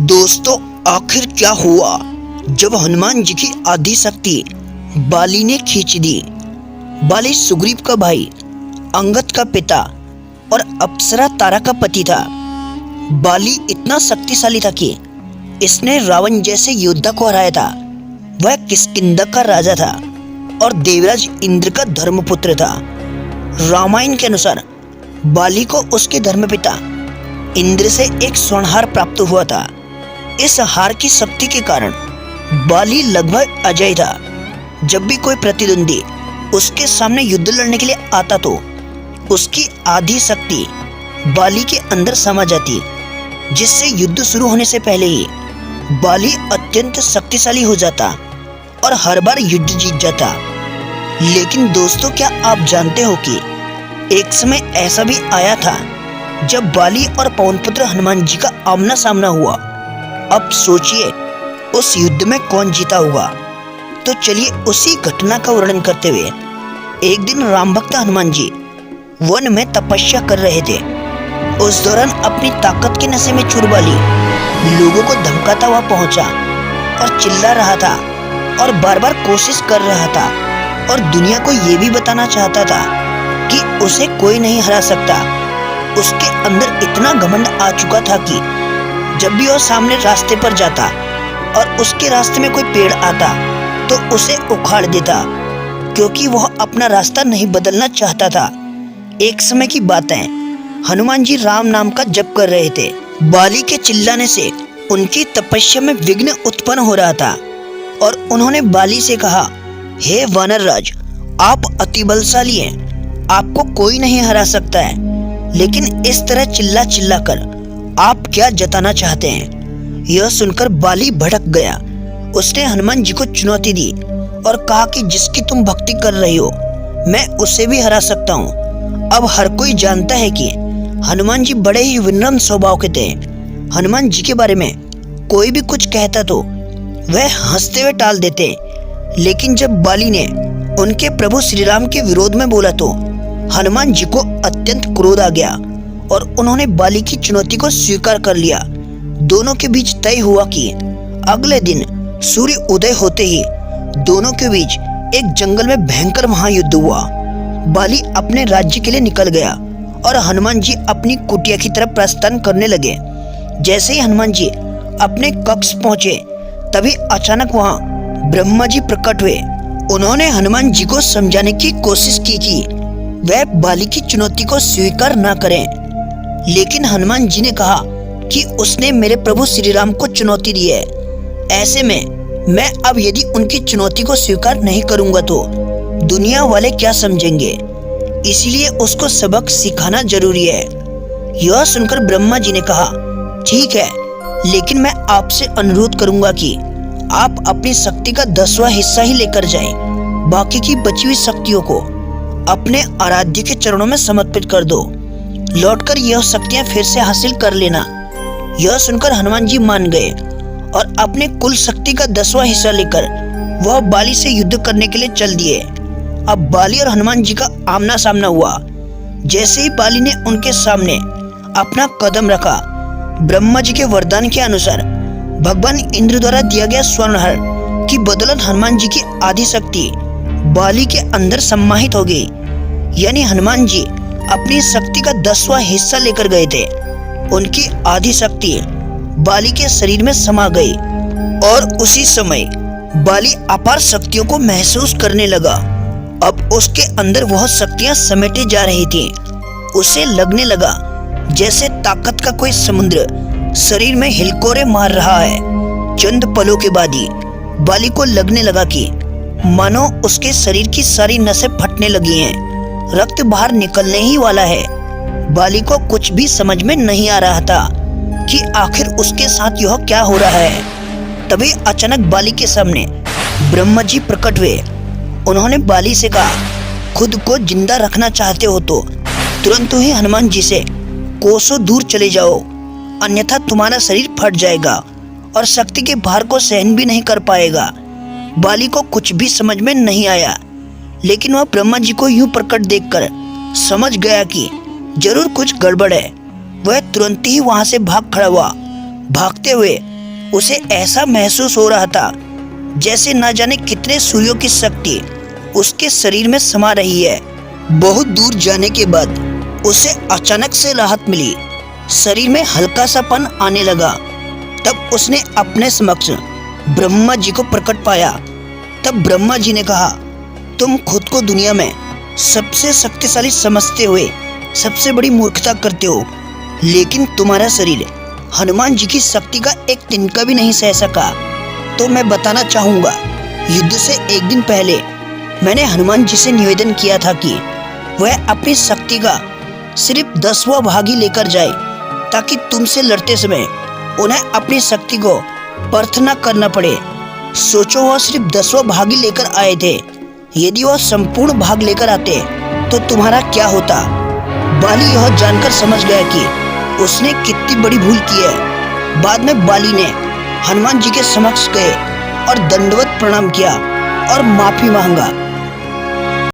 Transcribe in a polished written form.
दोस्तों, आखिर क्या हुआ जब हनुमान जी की आदि शक्ति बाली ने खींच दी। बाली सुग्रीव का भाई, अंगद का पिता और अप्सरा तारा का पति था। बाली इतना शक्तिशाली था कि इसने रावण जैसे योद्धा को हराया था। वह किष्किंधा का राजा था और देवराज इंद्र का धर्मपुत्र था। रामायण के अनुसार बाली को उसके धर्मपिता इंद्र से एक स्वर्णहार प्राप्त हुआ था। इस हार की शक्ति के कारण बाली लगभग अजय था। जब भी कोई प्रतिद्वंदी उसके सामने युद्ध लड़ने के लिए आता तो उसकी आधी शक्ति बाली के अंदर समा जाती, जिससे युद्ध शुरू होने से पहले ही बाली अत्यंत शक्तिशाली हो जाता और हर बार युद्ध जीत जाता। लेकिन दोस्तों, क्या आप जानते हो कि एक समय ऐसा भी आया था जब बाली और पवनपुत्र हनुमान जी का आमना सामना हुआ। अब सोचिए उस युद्ध में कौन जीता होगा। तो चलिए उसी घटना का वर्णन करते हुए, एक दिन राम भक्त हनुमान जी वन में तपस्या कर रहे थे। उस दौरान अपनी ताकत के नशे में चूर बाली लोगों को धमकाता हुआ पहुंचा और चिल्ला रहा था और बार बार कोशिश कर रहा था और दुनिया को यह भी बताना चाहता था कि उसे कोई नहीं हरा सकता। उसके अंदर इतना घमंड आ चुका था कि जब भी वह सामने रास्ते पर जाता और उसके रास्ते में कोई पेड़ आता तो उसे उखाड़ देता, क्योंकि वह अपना रास्ता नहीं बदलना चाहता था। एक समय की बात है, हनुमान जी राम नाम का जप कर रहे थे। बाली के चिल्लाने से उनकी तपस्या में विघ्न उत्पन्न हो रहा था और उन्होंने बाली से कहा, हे वानर राज, आप अति बलशाली हैं, आपको कोई नहीं हरा सकता है। लेकिन इस तरह चिल्ला चिल्ला कर आप क्या जताना चाहते हैं? यह सुनकर बाली भड़क गया। उसने हनुमान जी को चुनौती दी और कहा कि जिसकी तुम भक्ति कर रही हो मैं उसे भी हरा सकता हूँ। अब हर कोई जानता है कि हनुमान जी बड़े ही विनम्र स्वभाव के थे। हनुमान जी के बारे में कोई भी कुछ कहता तो वह हंसते हुए टाल देते, लेकिन जब बाली ने उनके प्रभु श्री राम के विरोध में बोला तो हनुमान जी को अत्यंत क्रोध आ गया और उन्होंने बाली की चुनौती को स्वीकार कर लिया। दोनों के बीच तय हुआ कि अगले दिन सूर्य उदय होते ही दोनों के बीच एक जंगल में भयंकर महायुद्ध हुआ। बाली अपने राज्य के लिए निकल गया और हनुमान जी अपनी कुटिया की तरफ प्रस्थान करने लगे। जैसे ही हनुमान जी अपने कक्ष पहुंचे तभी अचानक वहां ब्रह्मा जी प्रकट हुए। उन्होंने हनुमान जी को समझाने की कोशिश की कि वह बाली की चुनौती को स्वीकार न करें, लेकिन हनुमान जी ने कहा कि उसने मेरे प्रभु श्री राम को चुनौती दी है। ऐसे में मैं अब यदि उनकी चुनौती को स्वीकार नहीं करूंगा तो दुनिया वाले क्या समझेंगे, इसीलिए उसको सबक सिखाना जरूरी है। यह सुनकर ब्रह्मा जी ने कहा, ठीक है, लेकिन मैं आपसे अनुरोध करूंगा कि आप अपनी शक्ति का 10वां हिस्सा ही लेकर जाएं। बाकी की बची हुई शक्तियों को अपने आराध्य के चरणों में समर्पित कर दो। लौटकर यह शक्तियां फिर से हासिल कर लेना। यह सुनकर हनुमान जी मान गए और अपने कुल शक्ति का 10वां हिस्सा लेकर वह बाली से युद्ध करने के लिए चल दिए। अब बाली और हनुमान जी का आमना सामना हुआ। जैसे ही बाली ने उनके सामने अपना कदम रखा, ब्रह्मा जी के वरदान के अनुसार भगवान इंद्र द्वारा दिया गया स्वर्णहार की बदौलत हनुमान जी की आदि शक्ति बाली के अंदर सम्माहित हो गई। यानी हनुमान जी अपनी शक्ति का 10वां हिस्सा लेकर गए थे। उनकी आधी शक्ति बाली के शरीर में समा गई और उसी समय बाली अपार शक्तियों को महसूस करने लगा। अब उसके अंदर वह शक्तियां समेटे जा रही थीं। उसे लगने लगा जैसे ताकत का कोई समुद्र शरीर में हिलकोरे मार रहा है। चंद पलों के बाद ही बाली को लगने लगा कि मानो उसके शरीर की सारी नसें फटने लगी हैं, रक्त बाहर निकलने ही वाला है। बाली को कुछ भी समझ में नहीं आ रहा था कि आखिर उसके साथ यह क्या हो रहा है। तभी अचानक बाली के सामने ब्रह्मा जी प्रकट हुए। उन्होंने बाली से कहा, खुद को जिंदा रखना चाहते हो तो तुरंत ही हनुमान जी से कोसों दूर चले जाओ, अन्यथा तुम्हारा शरीर फट जाएगा और शक्ति के भार को सहन भी नहीं कर पाएगा। बाली को कुछ भी समझ में नहीं आया, लेकिन वह ब्रह्मा जी को यूं प्रकट देखकर समझ गया कि जरूर कुछ गड़बड़ है। वह तुरंत ही वहां से भाग खड़ा हुआ। भागते हुए उसे ऐसा महसूस हो रहा था जैसे न जाने कितने सूर्यों की शक्ति उसके शरीर में समा रही है। बहुत दूर जाने के बाद उसे अचानक से राहत मिली। शरीर में हल्का सापन आने लगा। तब उसने अपने समक्ष ब्रह्मा जी को प्रकट पाया। तब ब्रह्मा जी ने कहा, तुम खुद को दुनिया में सबसे शक्तिशाली समझते हुए सबसे बड़ी मूर्खता करते हो, लेकिन तुम्हारा शरीर हनुमान जी की शक्ति का एक तिनका भी नहीं सह सका। तो मैं बताना चाहूँगा, युद्ध से एक दिन पहले मैंने हनुमान जी से निवेदन किया था कि वह अपनी शक्ति का सिर्फ 10वां भाग ही लेकर जाए, ताकि तुमसे लड़ते समय उन्हें अपनी शक्ति को व्यर्थ न करना पड़े। सोचो, वह सिर्फ 10वां भाग ही लेकर आए थे। यदि वह संपूर्ण भाग लेकर आते तो तुम्हारा क्या होता। बाली यह जानकर समझ गया कि उसने कितनी बड़ी भूल की है। बाद में बाली ने हनुमान जी के समक्ष गए और दंडवत प्रणाम किया और माफी मांगा।